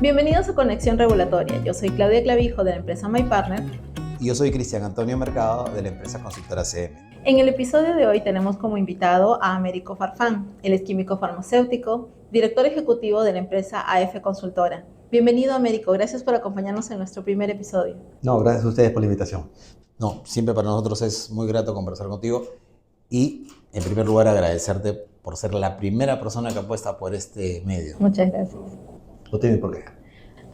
Bienvenidos a Conexión Regulatoria. Yo soy Claudia Clavijo de la empresa MyPartner. Y yo soy Cristian Antonio Mercado de la empresa consultora CM. En el episodio de hoy tenemos como invitado a Américo Farfán. Él es químico farmacéutico, director ejecutivo de la empresa AF Consultora. Bienvenido, Américo. Gracias por acompañarnos en nuestro primer episodio. No, gracias a ustedes por la invitación. No, siempre para nosotros es muy grato conversar contigo y, en primer lugar, agradecerte por ser la primera persona que apuesta por este medio. Muchas gracias. No tienen por qué.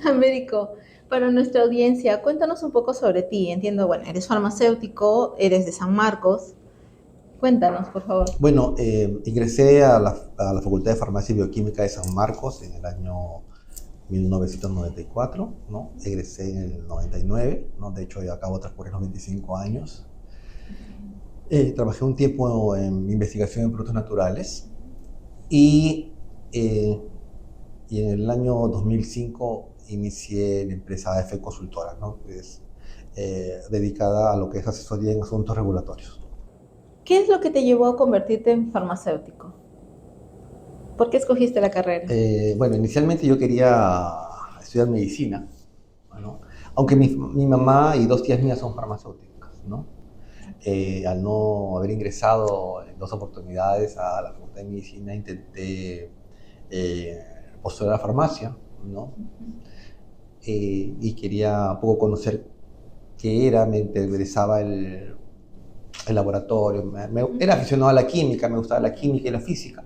Américo, para nuestra audiencia, cuéntanos un poco sobre ti. Entiendo, bueno, eres farmacéutico, eres de San Marcos. Cuéntanos, por favor. Bueno, ingresé a la Facultad de Farmacia y Bioquímica de San Marcos en el año 1994, ¿no? Egresé en el 99, ¿no? De hecho, ya acabo de transcurrir los 25 años. Trabajé un tiempo en investigación en productos naturales y en el año 2005 inicié la empresa AF Consultora, ¿no? Que es dedicada a lo que es asesoría en asuntos regulatorios. ¿Qué es lo que te llevó a convertirte en farmacéutico? ¿Por qué escogiste la carrera? Bueno, inicialmente yo quería estudiar medicina, ¿no? Aunque mi mamá y dos tías mías son farmacéuticas, ¿no? Al no haber ingresado en dos oportunidades a la Facultad de Medicina, intenté postular a farmacia, ¿no? Y quería un poco conocer qué era, me interesaba el laboratorio, era aficionado a la química, me gustaba la química y la física,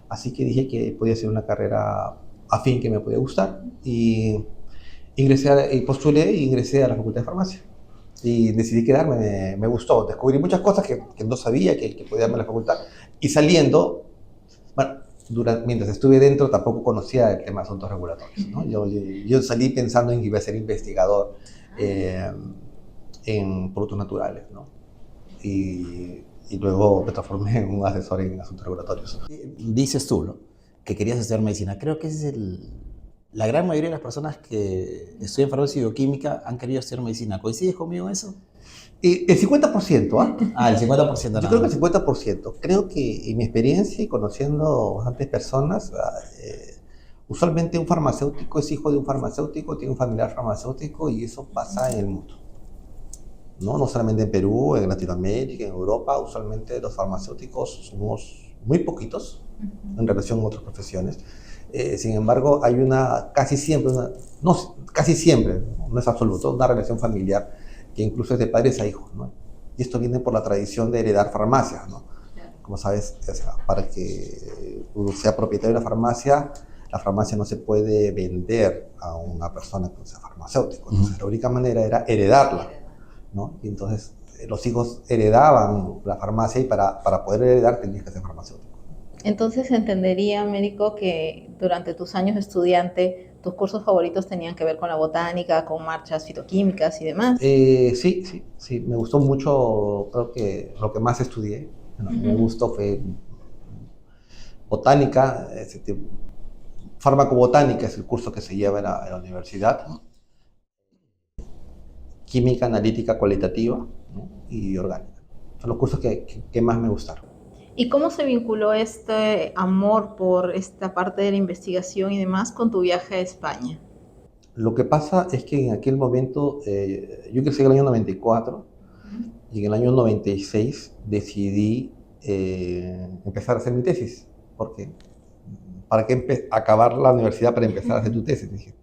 así que dije que podía ser una carrera afín que me podía gustar y postulé e ingresé a la Facultad de Farmacia y decidí quedarme, me gustó, descubrí muchas cosas que no sabía que podía darme la facultad y saliendo, bueno, mientras estuve dentro tampoco conocía el tema de asuntos regulatorios, ¿no? Yo salí pensando en que iba a ser investigador en productos naturales, ¿no? Y luego me transformé en un asesor en asuntos regulatorios. Dices tú, ¿no?, que querías estudiar medicina. Creo que es la gran mayoría de las personas que estudian farmacia y bioquímica han querido estudiar medicina. ¿Coincides conmigo en eso? El 50%, ¿ah? El 50% nada. Yo creo que el 50%. Creo que en mi experiencia y conociendo bastantes personas, usualmente un farmacéutico es hijo de un farmacéutico, tiene un familiar farmacéutico y eso pasa en el mundo. No solamente en Perú, en Latinoamérica, en Europa, usualmente los farmacéuticos somos muy poquitos en relación a otras profesiones. Sin embargo, hay casi siempre, no es absoluto, una relación familiar que incluso es de padres a hijos, ¿no? Y esto viene por la tradición de heredar farmacias, ¿no? Como sabes, para que uno sea propietario de una farmacia, la farmacia no se puede vender a una persona que no sea farmacéutico. Entonces, la única manera era heredarla, ¿no? Y entonces los hijos heredaban la farmacia y para poder heredar tenías que ser farmacéutico. Entonces entendería, Américo, que durante tus años de estudiante, tus cursos favoritos tenían que ver con la botánica, con marchas fitoquímicas y demás. Sí, me gustó mucho, creo que lo que más estudié, me gustó fue botánica, farmacobotánica es el curso que se lleva en la universidad, química analítica cualitativa, ¿no? Y orgánica. Son los cursos que más me gustaron. ¿Y cómo se vinculó este amor por esta parte de la investigación y demás con tu viaje a España? Lo que pasa es que en aquel momento, yo ingresé en el año 94 y en el año 96 decidí empezar a hacer mi tesis, porque ¿para qué acabar la universidad para empezar a hacer tu tesis? Dije,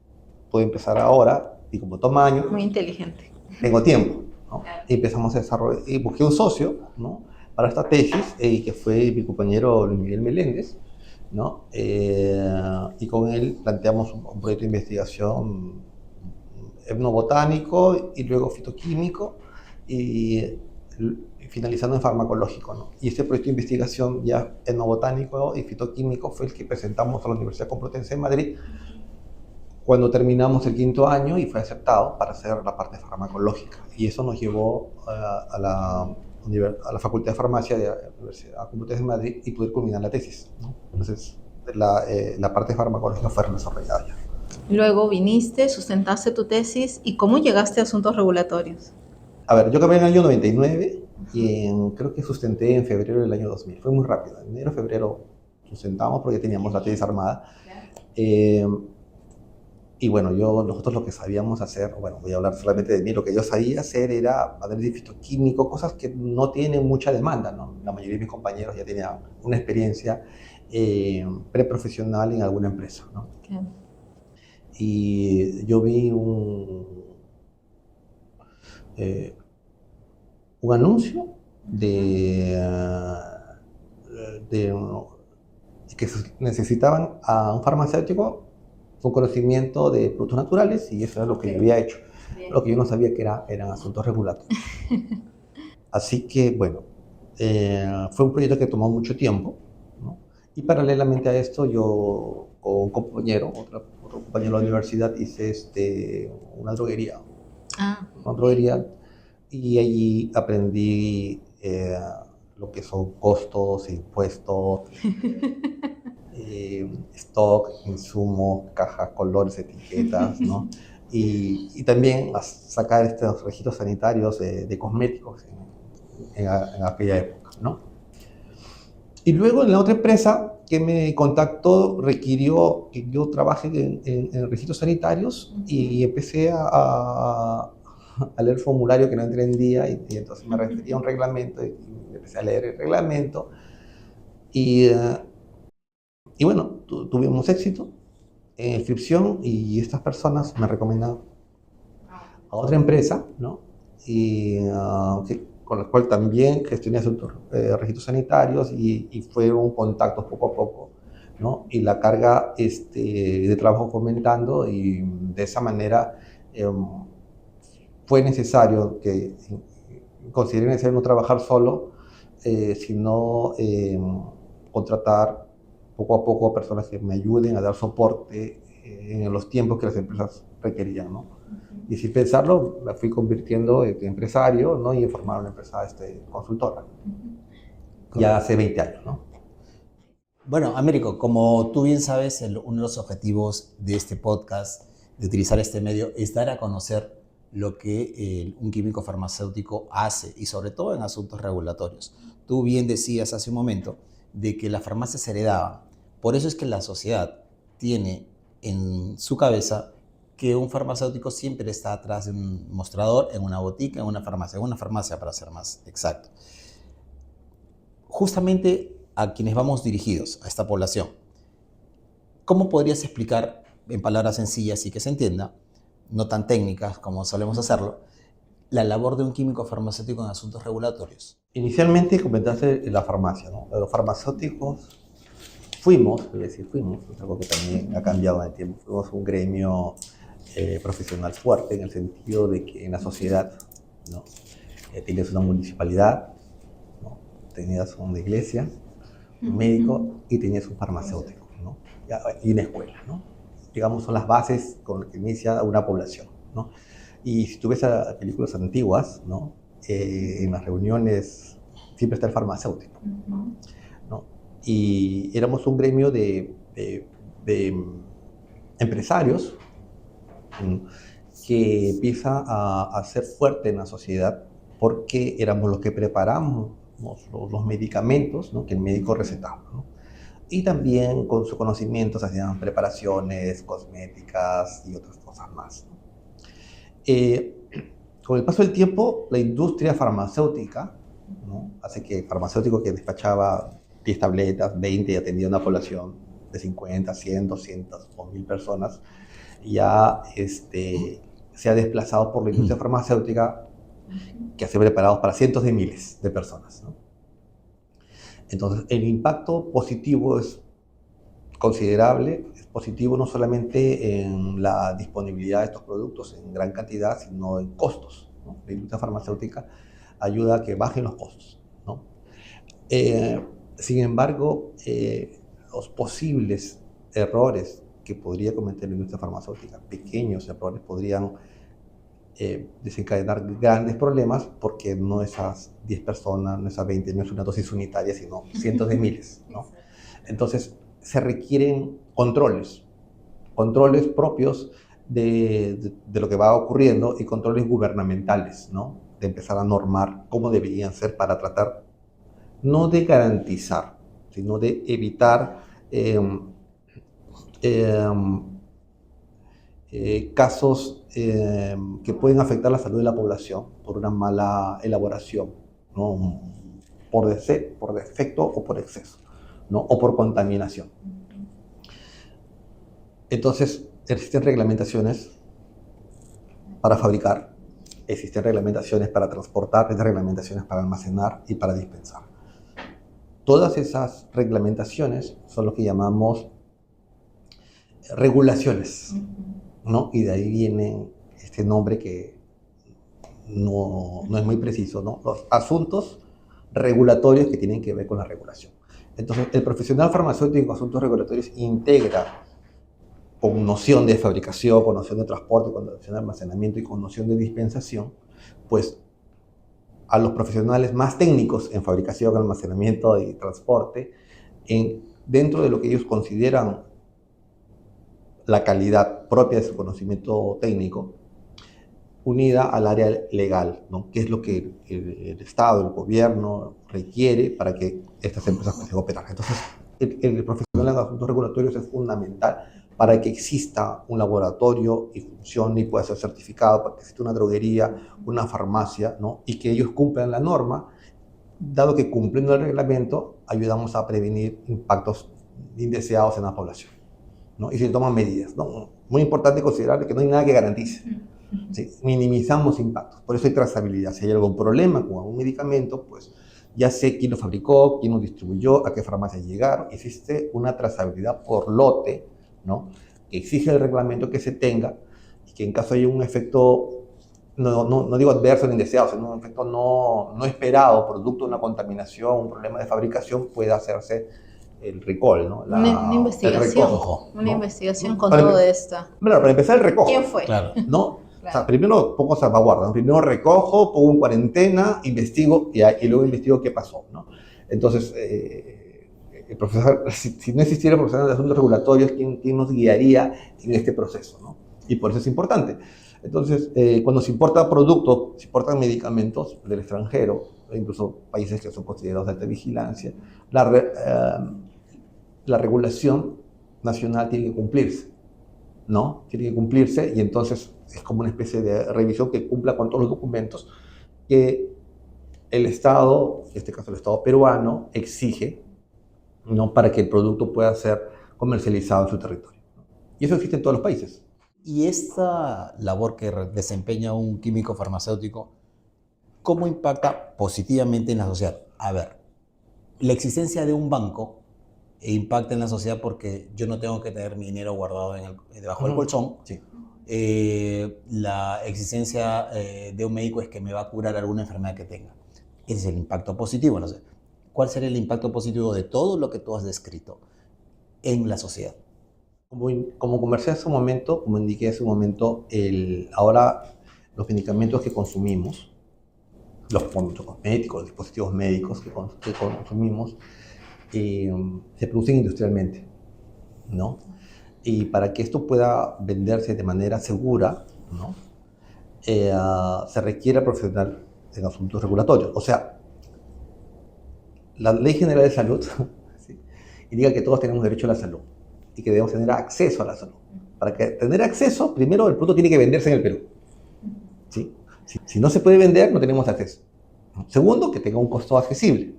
puedo empezar ahora y como toma años, Muy inteligente. tengo tiempo, ¿no? Y empezamos a desarrollar, y busqué un socio, ¿no?, para esta tesis, que fue mi compañero Luis Miguel Meléndez, ¿no? Y con él planteamos un proyecto de investigación etnobotánico y luego fitoquímico y finalizando en farmacológico, ¿no? Y este proyecto de investigación ya etnobotánico y fitoquímico fue el que presentamos a la Universidad Complutense de Madrid cuando terminamos el quinto año y fue aceptado para hacer la parte farmacológica. Y eso nos llevó a la Facultad de Farmacia de la Universidad Complutense de Madrid y poder culminar la tesis, ¿no? Entonces, la parte farmacológica fue desarrollada ya. Luego viniste, sustentaste tu tesis y ¿cómo llegaste a asuntos regulatorios? A ver, yo acabé en el año 99 y creo que sustenté en febrero del año 2000. Fue muy rápido. En enero, febrero sustentamos porque teníamos la tesis armada. Y bueno, nosotros lo que sabíamos hacer, bueno, voy a hablar solamente de mí, lo que yo sabía hacer era análisis fitoquímico, cosas que no tienen mucha demanda, ¿no? La mayoría de mis compañeros ya tenían una experiencia preprofesional en alguna empresa, ¿no? Claro. Y yo vi un anuncio de que necesitaban a un farmacéutico con conocimiento de productos naturales y eso era lo que yo había hecho. Bien. Lo que yo no sabía que eran asuntos regulatorios. Así que, bueno, fue un proyecto que tomó mucho tiempo, ¿no? Y paralelamente a esto, yo con un compañero, otro compañero de la universidad, hice una droguería. Una droguería y allí aprendí lo que son costos, impuestos, stock, insumos, cajas, colores, etiquetas, ¿no? Y también a sacar estos registros sanitarios de cosméticos en aquella época, ¿no? Y luego en la otra empresa que me contactó requirió que yo trabaje en registros sanitarios y empecé a leer formulario que no entendía y entonces me refería a un reglamento y empecé a leer el reglamento y, y bueno, tuvimos éxito en inscripción y estas personas me recomendan a otra empresa, ¿no? Y con la cual también gestioné asuntos, registros sanitarios y fueron contactos poco a poco, ¿no? Y la carga de trabajo fue aumentando y de esa manera fue necesario que consideren necesario no trabajar solo, sino contratar poco a poco a personas que me ayuden a dar soporte en los tiempos que las empresas requerían, ¿no? Y sin pensarlo, me fui convirtiendo en empresario, ¿no? Y en formar una empresa consultora. Ya hace 20 años, ¿no? Bueno, Américo, como tú bien sabes, uno de los objetivos de este podcast, de utilizar este medio, es dar a conocer lo que un químico farmacéutico hace y sobre todo en asuntos regulatorios. Tú bien decías hace un momento de que las farmacias se heredaban. Por eso es que la sociedad tiene en su cabeza que un farmacéutico siempre está atrás de un mostrador, en una botica, en una farmacia para ser más exacto. Justamente a quienes vamos dirigidos, a esta población, ¿cómo podrías explicar en palabras sencillas y que se entienda, no tan técnicas como solemos hacerlo, la labor de un químico farmacéutico en asuntos regulatorios? Inicialmente comentaste la farmacia, ¿no? Los farmacéuticos voy a decir fuimos, es algo que también ha cambiado en el tiempo, fuimos un gremio profesional fuerte en el sentido de que en la sociedad, ¿no? Tenías una municipalidad, ¿no? Tenías una iglesia, un médico y tenías un farmacéutico, ¿no? Y una escuela, ¿no? Digamos, son las bases con las que inicia una población, ¿no? Y si tú ves a películas antiguas, ¿no? En las reuniones siempre está el farmacéutico, ¿no? Y éramos un gremio de empresarios que empieza a ser fuerte en la sociedad porque éramos los que preparamos los medicamentos, ¿no? Que el médico recetaba, ¿no? Y también con su conocimiento se hacían preparaciones cosméticas y otras cosas más, ¿no? Con el paso del tiempo, la industria farmacéutica, ¿no? Hace que el farmacéutico que despachaba 10 tabletas, 20 y atendía a una población de 50, 100, 200 o 1000 personas, ya se ha desplazado por la industria farmacéutica que hace preparados para cientos de miles de personas, ¿no? Entonces, el impacto positivo es considerable, es positivo no solamente en la disponibilidad de estos productos en gran cantidad, sino en costos, ¿no? La industria farmacéutica ayuda a que bajen los costos, ¿no? Sin embargo, los posibles errores que podría cometer la industria farmacéutica, pequeños errores, podrían desencadenar grandes problemas porque no esas 10 personas, no esas 20, no es una dosis unitaria, sino cientos de miles, ¿no? Entonces, se requieren controles propios de lo que va ocurriendo y controles gubernamentales, ¿no? De empezar a normar cómo deberían ser para tratar, no de garantizar, sino de evitar casos que pueden afectar la salud de la población por una mala elaboración, ¿no? Por defecto o por exceso, ¿no? O por contaminación. Entonces, existen reglamentaciones para fabricar, existen reglamentaciones para transportar, existen reglamentaciones para almacenar y para dispensar. Todas esas reglamentaciones son lo que llamamos regulaciones, ¿no? Y de ahí viene este nombre que no es muy preciso, ¿no? Los asuntos regulatorios que tienen que ver con la regulación. Entonces, el profesional farmacéutico en asuntos regulatorios integra con noción de fabricación, con noción de transporte, con noción de almacenamiento y con noción de dispensación, pues a los profesionales más técnicos en fabricación, almacenamiento y transporte, dentro de lo que ellos consideran la calidad propia de su conocimiento técnico, unida al área legal, ¿no? Que es lo que el Estado, el gobierno requiere para que estas empresas puedan operar. Entonces, el profesional en asuntos regulatorios es fundamental para que exista un laboratorio y funcione y pueda ser certificado, para que exista una droguería, una farmacia, ¿no? Y que ellos cumplan la norma, dado que cumpliendo el reglamento ayudamos a prevenir impactos indeseados en la población, ¿no? Y se toman medidas, ¿no? Muy importante considerar que no hay nada que garantice. ¿Sí? Minimizamos impactos, por eso hay trazabilidad. Si hay algún problema con algún medicamento, pues ya sé quién lo fabricó, quién lo distribuyó, a qué farmacia llegaron. Existe una trazabilidad por lote, ¿no? Que exige el reglamento que se tenga y que en caso haya un efecto, no digo adverso ni indeseado, sino un efecto no esperado, producto de una contaminación, un problema de fabricación, pueda hacerse el recall, ¿no? Una investigación. El recojo, Una ¿no? investigación con todo esto. Bueno, para empezar el recojo. ¿Quién fue? Claro. ¿No? Claro. O sea, primero pongo salvaguarda, ¿no? Primero recojo, pongo en cuarentena, investigo y luego investigo qué pasó, ¿no? Entonces, el profesor, si no existiera el profesional de asuntos regulatorios, ¿quién nos guiaría en este proceso, ¿no? Y por eso es importante. Entonces, cuando se importa productos, se importan medicamentos del extranjero, incluso países que son considerados de alta vigilancia, la regulación nacional tiene que cumplirse, ¿no? Tiene que cumplirse y entonces es como una especie de revisión que cumpla con todos los documentos que el Estado, en este caso el Estado peruano, exige, ¿no? Para que el producto pueda ser comercializado en su territorio. Y eso existe en todos los países. Y esta labor que desempeña un químico farmacéutico, ¿cómo impacta positivamente en la sociedad? A ver, la existencia de un banco impacta en la sociedad porque yo no tengo que tener mi dinero guardado debajo del colchón. Sí. La existencia de un médico es que me va a curar alguna enfermedad que tenga. Ese es el impacto positivo. No sé, ¿cuál sería el impacto positivo de todo lo que tú has descrito en la sociedad? Como conversé hace un momento, como indiqué hace un momento, ahora los medicamentos que consumimos, los cosméticos, los dispositivos médicos que consumimos, se producen industrialmente, ¿no? Y para que esto pueda venderse de manera segura, ¿no? Se requiere profesional en asuntos regulatorios. O sea, la Ley General de Salud ¿sí? indica que todos tenemos derecho a la salud y que debemos tener acceso a la salud. Para tener acceso, primero el producto tiene que venderse en el Perú. ¿Sí? Si no se puede vender, no tenemos acceso. Segundo, que tenga un costo accesible,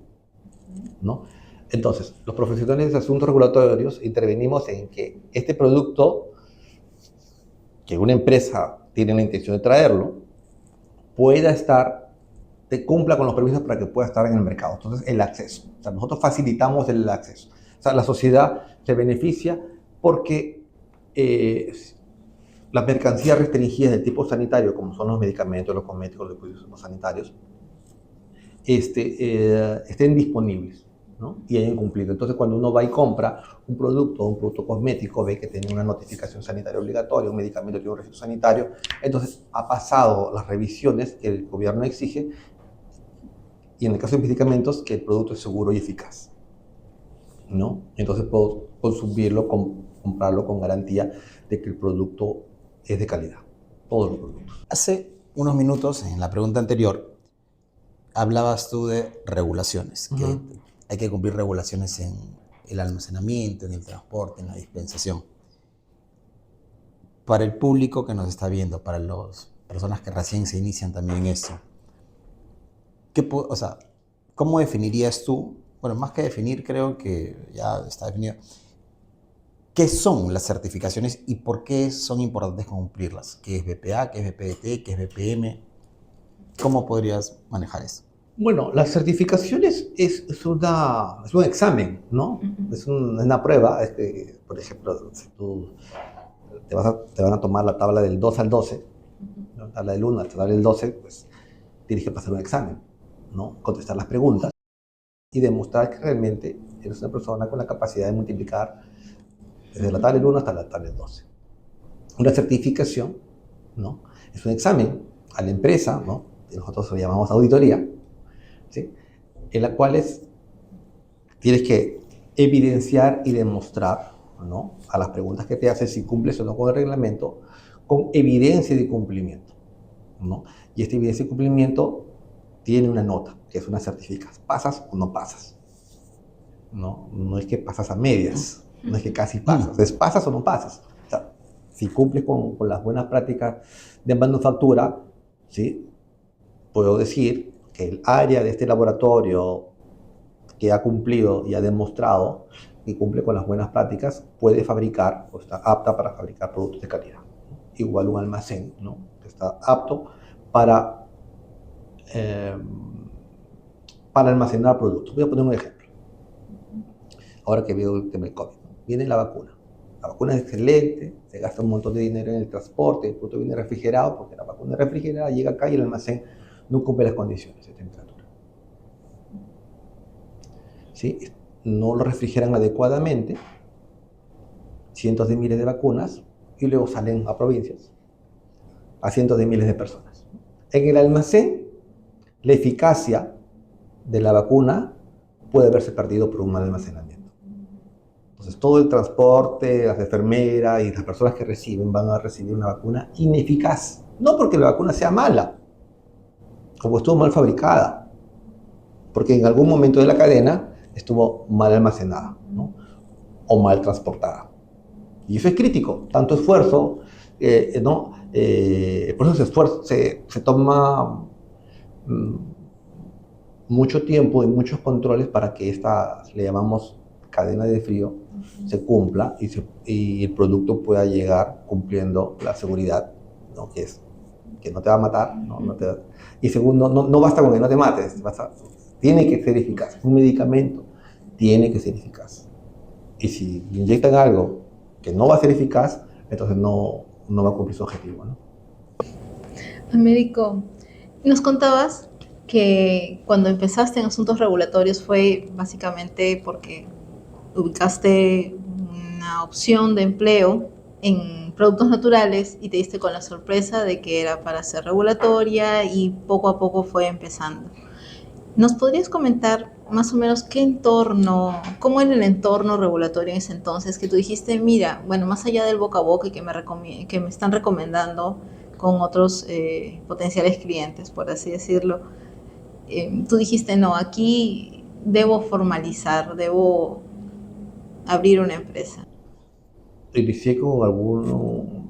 ¿no? Entonces, los profesionales de asuntos regulatorios intervenimos en que este producto, que una empresa tiene la intención de traerlo, cumpla con los permisos para que pueda estar en el mercado. Entonces, el acceso. O sea, nosotros facilitamos el acceso. O sea, la sociedad se beneficia porque las mercancías restringidas de tipo sanitario, como son los medicamentos, los cosméticos, los dispositivos sanitarios, estén disponibles, ¿no? Y hayan cumplido. Entonces, cuando uno va y compra un producto cosmético, ve que tiene una notificación sanitaria obligatoria, un medicamento tiene un registro sanitario, entonces ha pasado las revisiones que el gobierno exige y en el caso de medicamentos, que el producto es seguro y eficaz, ¿no? Entonces puedo consumirlo, comprarlo con garantía de que el producto es de calidad, todos los productos. Hace unos minutos, en la pregunta anterior, hablabas tú de regulaciones, que hay que cumplir regulaciones en el almacenamiento, en el transporte, en la dispensación. para el público que nos está viendo, para las personas que recién se inician también en esto, o sea, ¿cómo definirías tú? Bueno, más que definir, creo que ya está definido. ¿Qué son las certificaciones y por qué son importantes cumplirlas? ¿Qué es BPA? ¿Qué es BPDT? ¿Qué es BPM? ¿Cómo podrías manejar eso? Bueno, las certificaciones es un examen, ¿no? Ujú. Es una prueba. Por ejemplo, si tú te van a tomar la tabla del 2 al 12, ¿no? La tabla del 1 a la tabla del 12, pues tienes que pasar un examen, ¿no? Contestar las preguntas y demostrar que realmente eres una persona con la capacidad de multiplicar desde la tabla del 1 hasta la tabla del 12. Una certificación, ¿no? Es un examen a la empresa, ¿no? Que nosotros lo llamamos auditoría, ¿sí? En la cual tienes que evidenciar y demostrar, ¿no? A las preguntas que te haces si cumples o no con el reglamento, con evidencia de cumplimiento, ¿no? Y esta evidencia de cumplimiento tiene una nota, que es una certificación. ¿Pasas o no pasas? ¿No? No es que pasas a medias, no es que casi pasas, es pasas o no pasas. O sea, si cumples con las buenas prácticas de manufactura, ¿sí? Puedo decir que el área de este laboratorio que ha cumplido y ha demostrado que cumple con las buenas prácticas puede fabricar o está apta para fabricar productos de calidad. Igual un almacén, ¿no? Que está apto para, eh, para almacenar productos. Voy a poner un ejemplo. Ahora que veo el tema del COVID, ¿no? Viene la vacuna. La vacuna es excelente, se gasta un montón de dinero en el transporte, el producto viene refrigerado porque la vacuna refrigerada llega acá y el almacén no cumple las condiciones de temperatura. ¿Sí? No lo refrigeran adecuadamente, cientos de miles de vacunas, y luego salen a provincias, a cientos de miles de personas. En el almacén, la eficacia de la vacuna puede haberse perdido por un mal almacenamiento. Entonces, todo el transporte, las enfermeras y las personas que reciben van a recibir una vacuna ineficaz. No porque la vacuna sea mala, como estuvo mal fabricada, porque en algún momento de la cadena estuvo mal almacenada, ¿no? O mal transportada. Y eso es crítico, tanto esfuerzo, ¿no? Por eso se toma mucho tiempo y muchos controles para que esta, le llamamos cadena de frío, se cumpla y el producto pueda llegar cumpliendo la seguridad, ¿no? Que no te va a matar, ¿no? Y segundo, no basta con que no te mates, tiene que ser eficaz. Un medicamento tiene que ser eficaz. Y si inyectan algo que no va a ser eficaz, entonces no va a cumplir su objetivo, ¿no? Américo, nos contabas que cuando empezaste en asuntos regulatorios fue básicamente porque ubicaste una opción de empleo en productos naturales y te diste con la sorpresa de que era para ser regulatoria y poco a poco fue empezando. ¿Nos podrías comentar más o menos qué entorno, cómo era el entorno regulatorio en ese entonces? Que tú dijiste, mira, bueno, más allá del boca a boca y que me están recomendando con otros potenciales clientes, por así decirlo, tú dijiste, no, aquí debo formalizar, debo abrir una empresa. Inicié con algún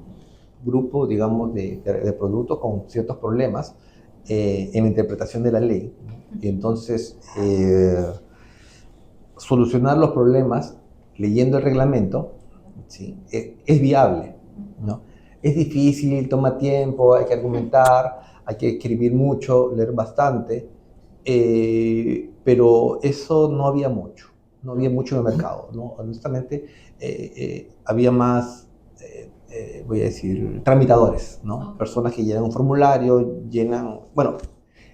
grupo, digamos, de productos con ciertos problemas en la interpretación de la ley, ¿no? Y entonces, solucionar los problemas leyendo el reglamento, ¿sí? Es viable, ¿no? Es difícil, toma tiempo, hay que argumentar, hay que escribir mucho, leer bastante, pero eso no había mucho en el mercado, ¿no? Honestamente, había más, voy a decir, tramitadores, ¿no? Personas que llenan un formulario, bueno,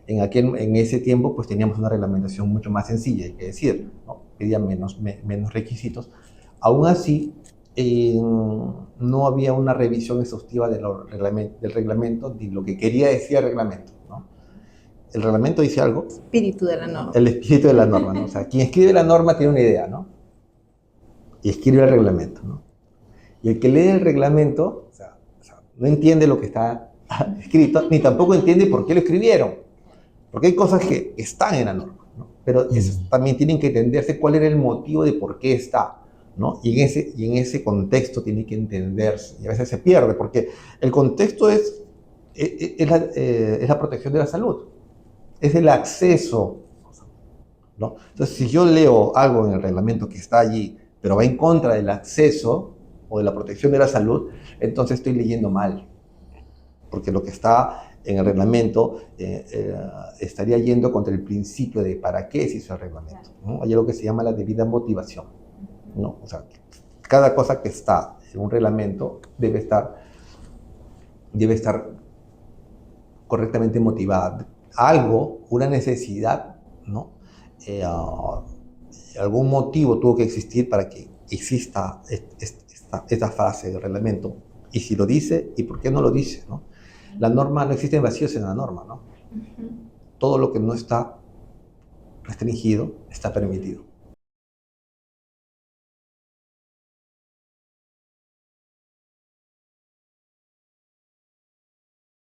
en ese tiempo pues teníamos una reglamentación mucho más sencilla, hay que decir, ¿no? Pedían menos requisitos. Aún así, no había una revisión exhaustiva del reglamento, de lo que quería decir el reglamento, ¿no? El reglamento dice algo. Espíritu de la norma. El espíritu de la norma, ¿no? O sea, quien escribe la norma tiene una idea, ¿no? Y escribe el reglamento, ¿no? Y el que lee el reglamento, o sea, no entiende lo que está escrito, ni tampoco entiende por qué lo escribieron. Porque hay cosas que están en la norma, ¿no? Pero también tienen que entenderse cuál era el motivo de por qué está, ¿no? Y en ese contexto tiene que entenderse, y a veces se pierde, porque el contexto es la protección de la salud, es el acceso, ¿no? Entonces, si yo leo algo en el reglamento que está allí, pero va en contra del acceso o de la protección de la salud, entonces estoy leyendo mal, porque lo que está en el reglamento estaría yendo contra el principio de para qué se hizo el reglamento, ¿no? Hay algo que se llama la debida motivación, ¿no? O sea, cada cosa que está en un reglamento debe estar correctamente motivada. Algo, una necesidad, ¿no? Algún motivo tuvo que existir para que exista esta frase del reglamento. Y si lo dice, ¿y por qué no lo dice, no? La norma, no existen vacíos en la norma, ¿no? Todo lo que no está restringido está permitido.